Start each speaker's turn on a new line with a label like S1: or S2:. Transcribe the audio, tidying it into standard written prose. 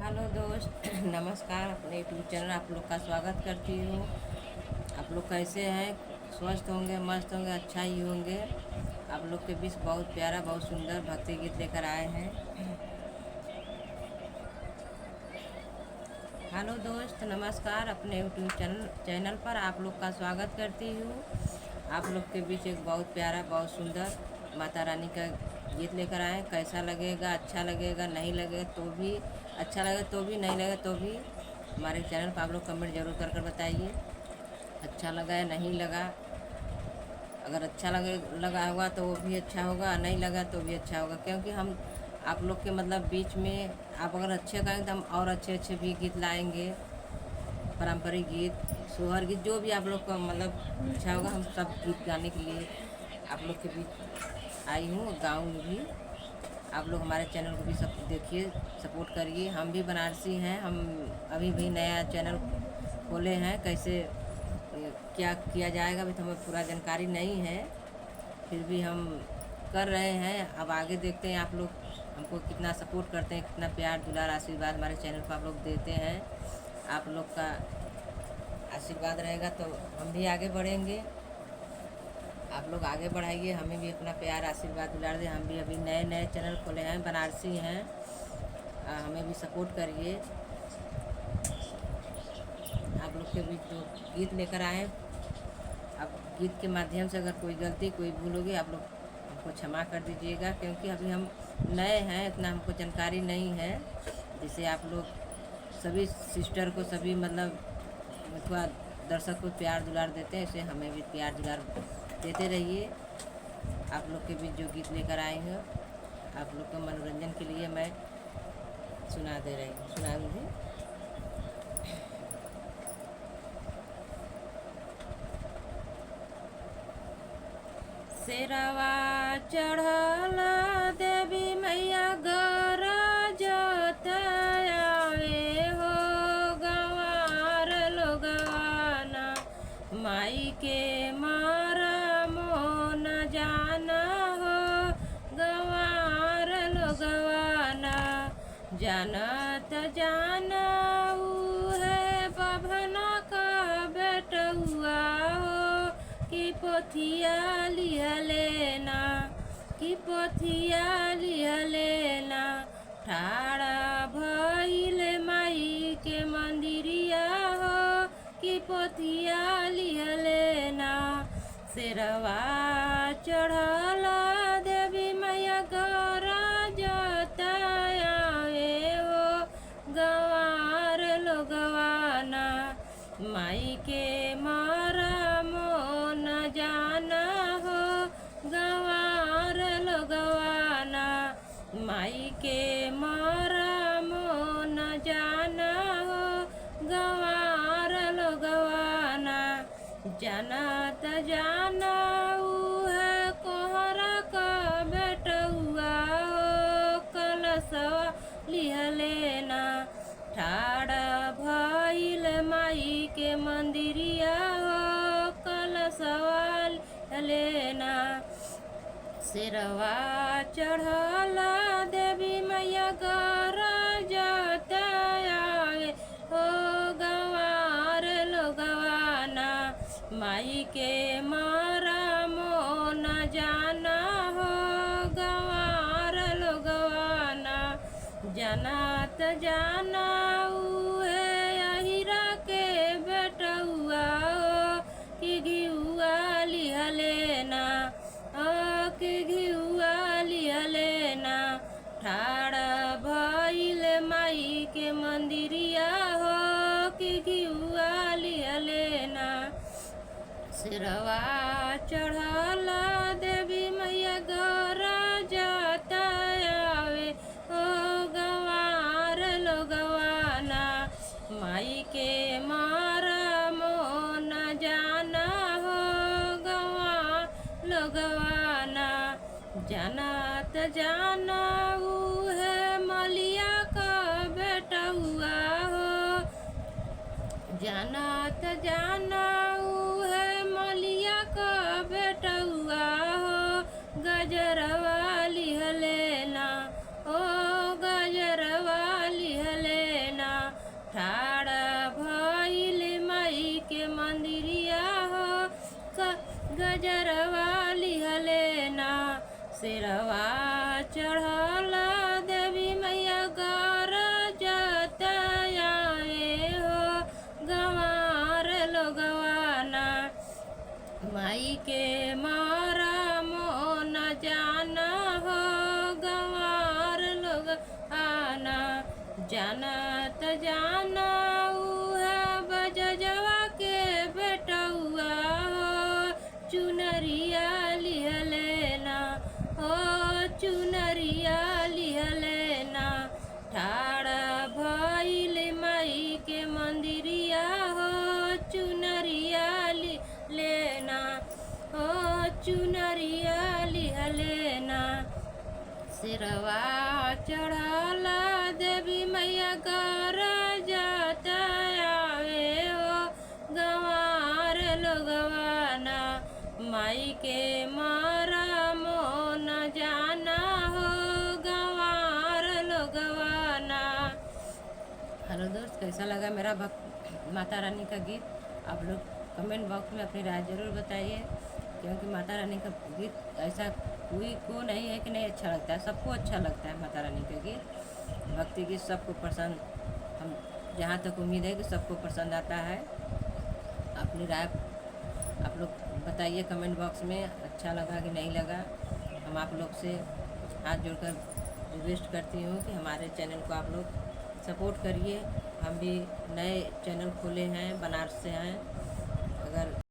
S1: Hello दोस्त नमस्कार। अपने यूट्यूब चैनल आप लोग का स्वागत करती हूँ। आप लोग कैसे हैं? स्वस्थ होंगे, मस्त होंगे, अच्छा ही होंगे। आप लोग के बीच बहुत प्यारा, बहुत सुंदर भक्ति गीत लेकर आए हैं। हेलो दोस्त नमस्कार। अपने यूट्यूब चैनल पर आप लोग का स्वागत करती हूँ। आप लोग के बीच एक बहुत प्यारा, बहुत सुंदर माता रानी का गीत लेकर आए। कैसा लगेगा? अच्छा लगेगा, नहीं लगे तो भी, अच्छा लगे तो भी, नहीं लगे तो भी हमारे चैनल पर आप लोग कमेंट जरूर कर बताइए अच्छा लगा या नहीं लगा। अगर अच्छा लगा होगा तो वो भी अच्छा होगा, नहीं लगा तो भी अच्छा होगा, क्योंकि हम आप लोग के मतलब बीच में आप अगर अच्छे गाएंगे तो हम और अच्छे अच्छे भी गीत लाएंगे। पारंपरिक गीत, सोहर गीत, जो भी आप लोग का मतलब अच्छा होगा, हम सब गीत गाने के लिए आप लोग के बीच आई हूँ, गाऊँगी भी। आप लोग हमारे चैनल को भी सब देखिए, सपोर्ट करिए। हम भी बनारसी हैं, हम अभी भी नया चैनल खोले हैं। कैसे क्या किया जाएगा अभी तो हमें पूरा जानकारी नहीं है, फिर भी हम कर रहे हैं। अब आगे देखते हैं आप लोग हमको कितना सपोर्ट करते हैं, कितना प्यार दुलार आशीर्वाद हमारे चैनल पर आप लोग देते हैं। आप लोग का आशीर्वाद रहेगा तो हम भी आगे बढ़ेंगे। आप लोग आगे बढ़ाइए, हमें भी अपना प्यार आशीर्वाद दुलार दें। हम भी अभी नए नए चैनल खोले हैं, बनारसी हैं, हमें भी सपोर्ट करिए। आप लोग के बीच जो गीत लेकर आए, अब गीत के माध्यम से अगर कोई गलती, कोई भूल होगी, आप लोग हमको क्षमा कर दीजिएगा, क्योंकि अभी हम नए हैं, इतना हमको जानकारी नहीं है। जिसे आप लोग सभी सिस्टर को, सभी मतलब थोड़ा दर्शक को प्यार दुलार देते हैं, इसे हमें भी प्यार दुलार देते रहिए। आप लोग के बीच जो गीत लेकर आए हैं, आप लोग के मनोरंजन के लिए मैं सुनाऊंगी। शेरवा चढ़ल देवी मैया गरजत आवे हो, गंवार लोगवाना माई के मरमो न जाना हो। गंवार लोगवाना जानत जाना है बभना का बेटुआ हो, कि पोथिया लिया लेना, कि पोथिया लिया लेना। ठाड़ा भइल माई के मंदिरिया हो, कि पोथिया लिया लेना। शेरवा चढ़ल देवी मैया गरजत आवे हो, गंवार लोगवाना माई के मरमो न जाना हो। गंवार लोगवाना माई के मरमो न जाना हो। गंवार लोगवाना जानत जाना है कोहरा का बेटुआ हो, कलशवा लिया लेना। ठाड़ा भइल माई के मंदिरिया हो, कलशवा लिया लेना। शेरवा चढ़ल देवी मैया गरजत आवे हो, गंवार लोगवाना माई के मरमो न जाना हो। गंवार लोगवाना जानत जाना है अहिरा के बेटुआ हो, कि घिउआ लिया लेना, कि घिउआ लिया लेना। ठाड़ा भइल माई के मंदिरिया हो, कि घिउआ लिया लेना। शेरवा चढ़ल देवी मैया गरजत आवे हो, गंवार लोगवाना माई के मरमो न जाना हो। गंवार लोगवाना जानत जाना है मलिया का बेटुआ हो, जानत जाना है मलिया का बेटुआ हो। गजरवा लिया लेना, ओ गजरवा लिया लेना। सिरवा चढ़ल देवी मैया गरजत आवे हो गंवार लोगवाना। माई के मरम न जाना हो गंवार लोग आना। जानत जाना उहा बजजवा के बेटौआ हो चुनरिया लिहलेना हो चुनरिया लिहलेना। ठाड़ भइल माई के मंदिरिया हो चुनरिया लेना हो चुनरिया लिहलेना। सिरवा चढ़ल देवी मैया गरजत आवे हो गंवार लोगवाना। माई के मरम न जाना हो गंवार लोगवाना। हेलो दोस्त, कैसा लगा मेरा माता रानी का गीत? आप लोग कमेंट बॉक्स में अपनी राय ज़रूर बताइए, क्योंकि माता रानी का गीत ऐसा कोई को नहीं है कि नहीं अच्छा लगता है, सबको अच्छा लगता है माता रानी का गीत। भक्ति गीत सबको पसंद, हम जहाँ तक उम्मीद है कि सबको पसंद आता है। अपनी राय आप लोग बताइए कमेंट बॉक्स में, अच्छा लगा कि नहीं लगा। हम आप लोग से हाथ जोड़कर रिक्वेस्ट करती हूँ कि हमारे चैनल को आप लोग सपोर्ट करिए। हम भी नए चैनल खोले हैं, बनारस से हैं। अगर